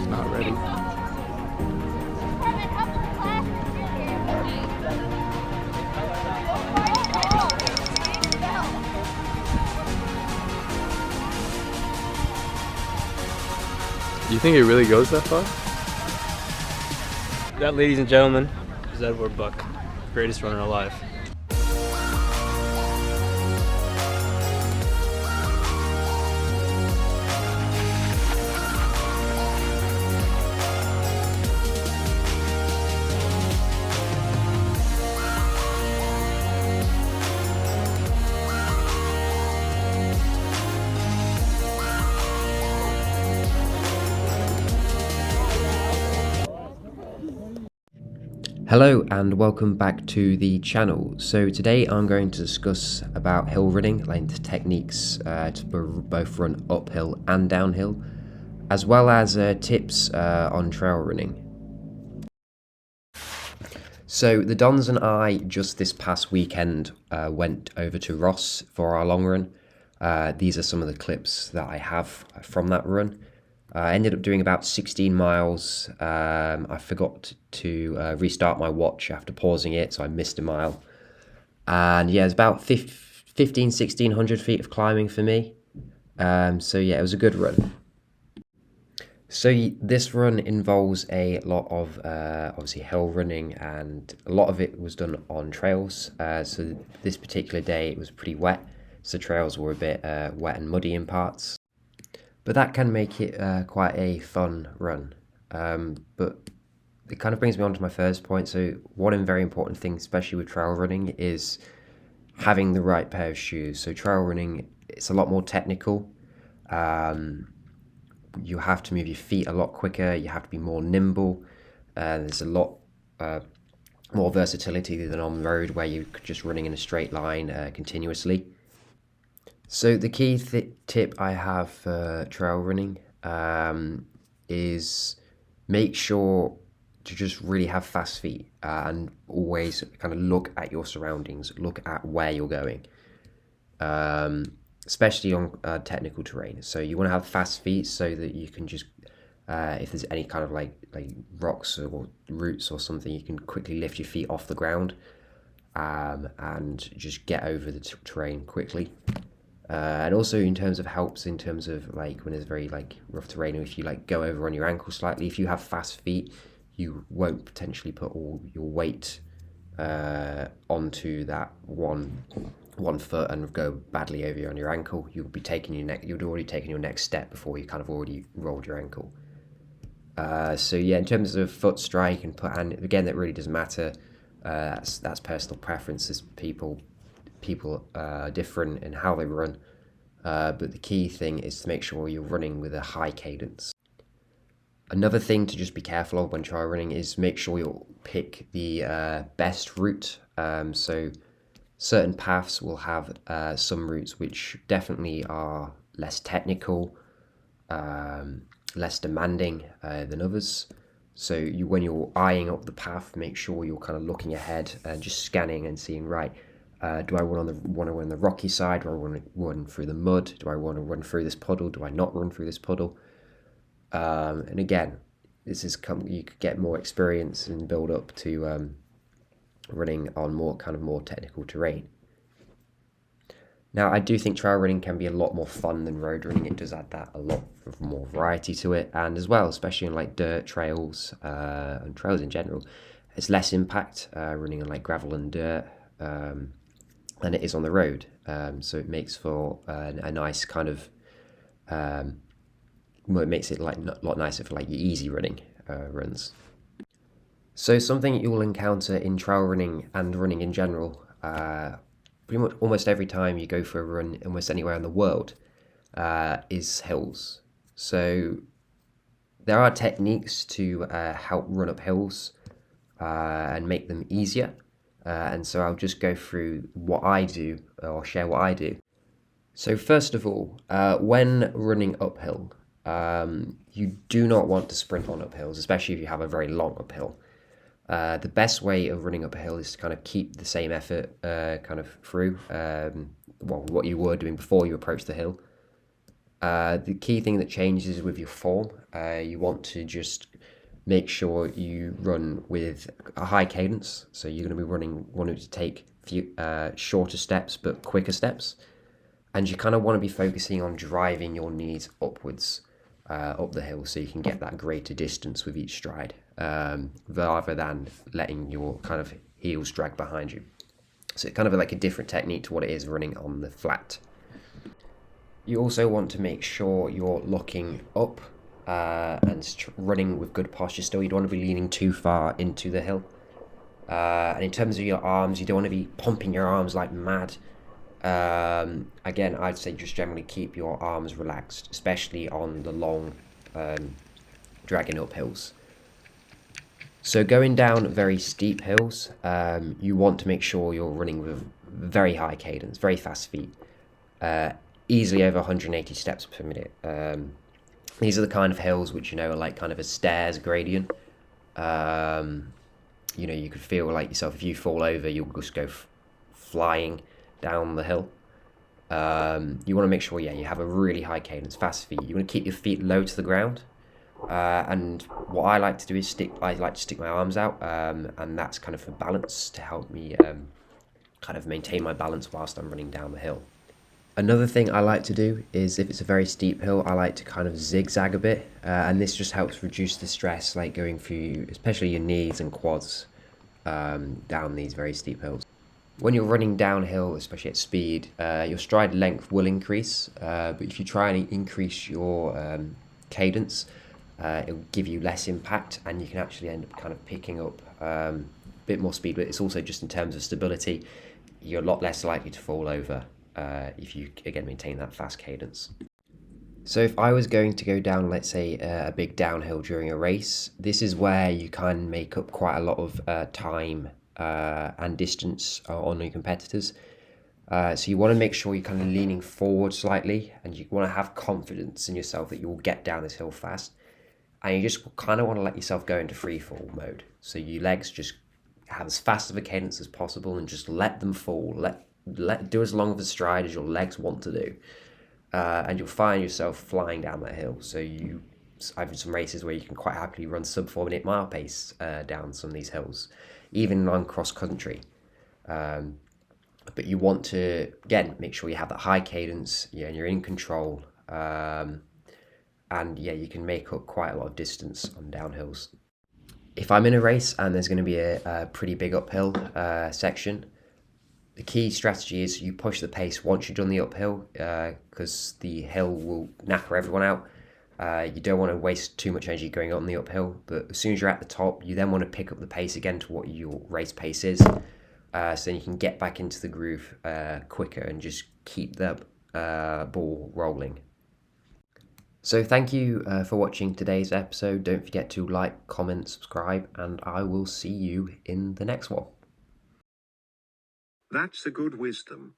Not ready. Do you think it really goes that far? That, ladies and gentlemen, is Edward Buck, greatest runner alive. Hello and welcome back to the channel. So today I'm going to discuss about hill running, like the techniques to both run uphill and downhill, as well as tips on trail running. So the Dons and I just this past weekend went over to Ross for our long run. These are some of the clips that I have from that run. I ended up doing about 16 miles. I forgot to restart my watch after pausing it, so I missed a mile. And yeah, it's about 1600 feet of climbing for me. So yeah, it was a good run. So this run involves a lot of obviously hill running, and a lot of it was done on trails. So this particular day it was pretty wet, so trails were a bit wet and muddy in parts. But that can make it quite a fun run. But it kind of brings me on to my first point. So one very important thing, especially with trail running, is having the right pair of shoes. So trail running, it's a lot more technical. You have to move your feet a lot quicker. You have to be more nimble. There's a lot more versatility than on the road where you're just running in a straight line continuously. So the key tip I have for trail running is make sure to just really have fast feet and always kind of look at your surroundings, look at where you're going, especially on technical terrain. So you want to have fast feet so that you can just, if there's any kind of like rocks or roots or something, you can quickly lift your feet off the ground and just get over the terrain quickly. And also in terms of helps, in terms of like when it's very like rough terrain, or if you like go over on your ankle slightly, if you have fast feet, you won't potentially put all your weight onto that one foot and go badly over on your ankle. You'll be taking you'd already taken your next step before you kind of already rolled your ankle. So yeah, in terms of foot strike and again, that really doesn't matter. That's personal preferences. People are different in how they run, but the key thing is to make sure you're running with a high cadence. Another thing to just be careful of when trail running is make sure you'll pick the best route. So certain paths will have some routes which definitely are less technical, less demanding than others. So when you're eyeing up the path, make sure you're kind of looking ahead and just scanning and seeing, right, do I want to run the rocky side? Do I want to run through the mud? Do I want to run through this puddle? Do I not run through this puddle? And again, you could get more experience and build up to running on more technical terrain. Now, I do think trail running can be a lot more fun than road running. It does add that a lot of more variety to it, and as well, especially on like dirt trails and trails in general, it's less impact running on like gravel and dirt than it is on the road. So it makes for a nice kind of it makes it like a lot nicer for like your easy running runs. So something you will encounter in trail running and running in general, pretty much almost every time you go for a run almost anywhere in the world, is hills. So there are techniques to help run up hills and make them easier. And so I'll just go through what I do, or share what I do. So first of all, when running uphill, you do not want to sprint on uphills, especially if you have a very long uphill. The best way of running up a hill is to kind of keep the same effort kind of through, what you were doing before you approached the hill. The key thing that changes with your form, you want to just make sure you run with a high cadence. So you're going to be wanting to take few shorter steps but quicker steps, and you kind of want to be focusing on driving your knees upwards up the hill, so you can get that greater distance with each stride, rather than letting your kind of heels drag behind you. So it's kind of like a different technique to what it is running on the flat. You also want to make sure you're looking up and running with good posture still. You don't want to be leaning too far into the hill. And in terms of your arms, you don't want to be pumping your arms like mad. Again, I'd say just generally keep your arms relaxed, especially on the long dragging up hills. So going down very steep hills, you want to make sure you're running with very high cadence, very fast feet, easily over 180 steps per minute. These are the kind of hills which, are like kind of a stairs gradient. You could feel like yourself, if you fall over, you'll just go flying down the hill. You want to make sure, you have a really high cadence, fast feet. You want to keep your feet low to the ground. And what I like to do is I like to stick my arms out, and that's kind of for balance, to help me kind of maintain my balance whilst I'm running down the hill. Another thing I like to do is, if it's a very steep hill, I like to kind of zigzag a bit, and this just helps reduce the stress, like going through especially your knees and quads down these very steep hills. When you're running downhill, especially at speed, your stride length will increase, but if you try and increase your cadence, it'll give you less impact, and you can actually end up kind of picking up a bit more speed. But it's also just in terms of stability, you're a lot less likely to fall over if you, again, maintain that fast cadence. So if I was going to go down, let's say, a big downhill during a race, this is where you can make up quite a lot of time and distance on your competitors. So you want to make sure you're kind of leaning forward slightly, and you want to have confidence in yourself that you will get down this hill fast. And you just kind of want to let yourself go into free fall mode. So your legs just have as fast of a cadence as possible, and just let them fall. Let do as long of a stride as your legs want to do. And you'll find yourself flying down that hill. So I've had some races where you can quite happily run sub 4-minute mile pace down some of these hills, even on cross country. But you want to, again, make sure you have that high cadence, and you're in control. And you can make up quite a lot of distance on downhills. If I'm in a race and there's going to be a pretty big uphill section, the key strategy is you push the pace once you've done the uphill, because the hill will knacker everyone out. You don't want to waste too much energy going on the uphill, but as soon as you're at the top, you then want to pick up the pace again to what your race pace is, so then you can get back into the groove quicker and just keep the ball rolling. So thank you for watching today's episode. Don't forget to like, comment, subscribe, and I will see you in the next one. That's a good wisdom.